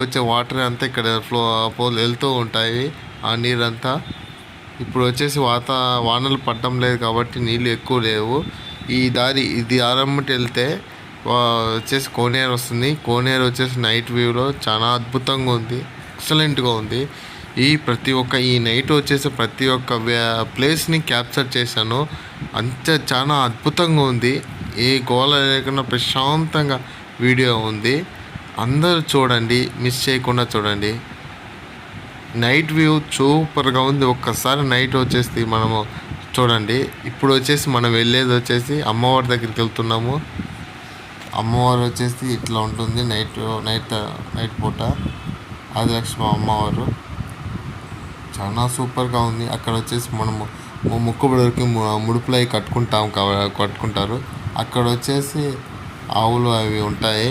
వచ్చే వాటర్ అంతా ఇక్కడ వెళ్తూ ఉంటాయి. ఆ నీరంతా ఇప్పుడు వచ్చేసి వానలు పడటం లేదు కాబట్టి నీళ్ళు ఎక్కువ లేవు. ఇది ఆరంభటి వెళ్తే వచ్చేసి కోనేరు వస్తుంది. కోనేరు వచ్చేసి నైట్ వ్యూలో చాలా అద్భుతంగా ఉంది, ఎక్సలెంట్గా ఉంది. ఈ నైట్ వచ్చేసి ప్రతి ఒక్క ప్లేస్ని క్యాప్చర్ చేశాను. అంతే చాలా అద్భుతంగా ఉంది. ఏ గోల లేకుండా ప్రశాంతంగా వీడియో ఉంది. అందరూ చూడండి, మిస్ చేయకుండా చూడండి. నైట్ వ్యూ సూపర్గా ఉంది. ఒక్కసారి నైట్ వచ్చేసి మనము చూడండి. ఇప్పుడు వచ్చేసి మనం వెళ్ళేది వచ్చేసి అమ్మవారి దగ్గరికి వెళ్తున్నాము. అమ్మవారు వచ్చేసి ఇట్లా ఉంటుంది నైట్ పూట. ఆదిలక్ష్మి అమ్మవారు చాలా సూపర్గా ఉంది. అక్కడ వచ్చేసి మనము ముక్కుబడికి ముడుపులై కట్టుకుంటారు. అక్కడ వచ్చేసి ఆవులు అవి ఉంటాయి.